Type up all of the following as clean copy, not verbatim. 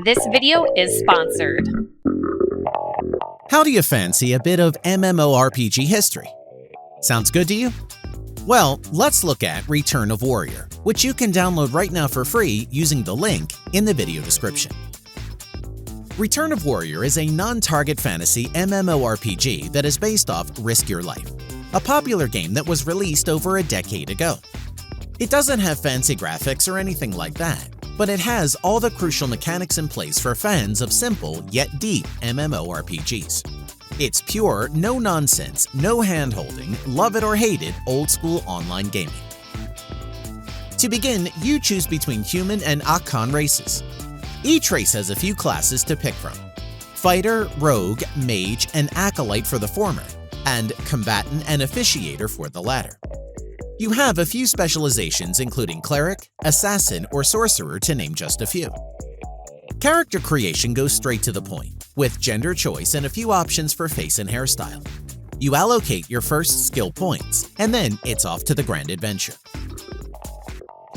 This video is sponsored. How do you fancy a bit of MMORPG history? Sounds good to you? Well, let's look at Return of Warrior, which you can download right now for free using the link in the video description. Return of Warrior is a non-target fantasy MMORPG that is based off Risk Your Life, a popular game that was released over a decade ago. It doesn't have fancy graphics or anything like that, but it has all the crucial mechanics in place for fans of simple yet deep MMORPGs. It's pure, no-nonsense, no hand-holding, love it or hate it old-school online gaming. To begin, you choose between human and Akan races. Each race has a few classes to pick from: fighter, rogue, mage, and acolyte for the former, and combatant and officiator for the latter. You have a few specializations including cleric, assassin, or sorcerer to name just a few. Character creation goes straight to the point, with gender choice and a few options for face and hairstyle. You allocate your first skill points, and then it's off to the grand adventure.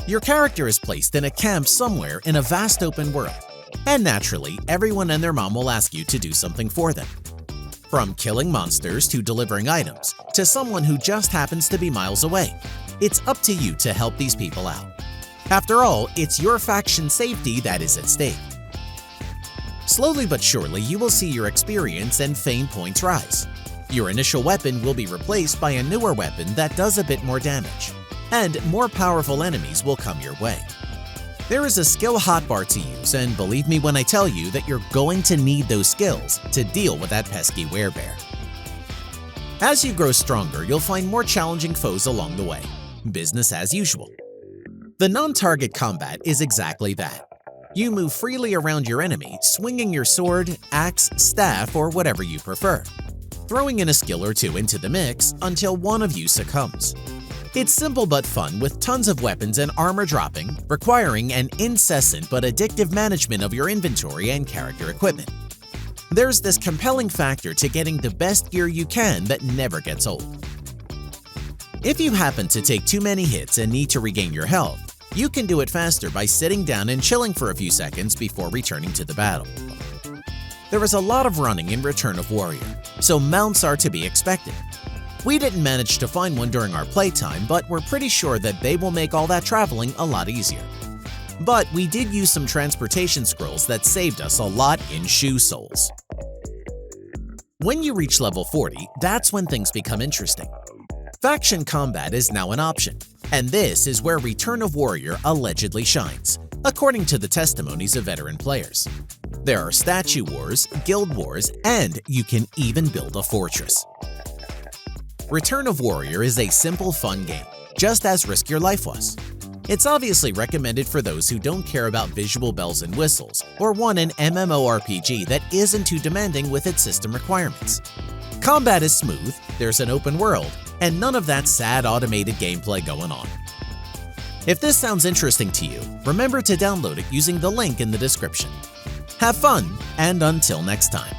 Your character is placed in a camp somewhere in a vast open world, and naturally, everyone and their mom will ask you to do something for them. From killing monsters to delivering items, to someone who just happens to be miles away, it's up to you to help these people out. After all, it's your faction's safety that is at stake. Slowly but surely, you will see your experience and fame points rise. Your initial weapon will be replaced by a newer weapon that does a bit more damage, and more powerful enemies will come your way. There is a skill hotbar to use, and believe me when I tell you that you're going to need those skills to deal with that pesky werebear. As you grow stronger, you'll find more challenging foes along the way. Business as usual. The non-target combat is exactly that. You move freely around your enemy, swinging your sword, axe, staff, or whatever you prefer, throwing in a skill or two into the mix until one of you succumbs. It's simple but fun, with tons of weapons and armor dropping, requiring an incessant but addictive management of your inventory and character equipment. There's this compelling factor to getting the best gear you can that never gets old. If you happen to take too many hits and need to regain your health, you can do it faster by sitting down and chilling for a few seconds before returning to the battle. There is a lot of running in Return of Warrior, so mounts are to be expected. We didn't manage to find one during our playtime, but we're pretty sure that they will make all that traveling a lot easier. But we did use some transportation scrolls that saved us a lot in shoe soles. When you reach level 40, that's when things become interesting. Faction combat is now an option, and this is where Return of Warrior allegedly shines, according to the testimonies of veteran players. There are statue wars, guild wars, and you can even build a fortress. Return of Warrior is a simple, fun game, just as Risk Your Life was. It's obviously recommended for those who don't care about visual bells and whistles or want an MMORPG that isn't too demanding with its system requirements. Combat is smooth, there's an open world, and none of that sad automated gameplay going on. If this sounds interesting to you, remember to download it using the link in the description. Have fun, and until next time.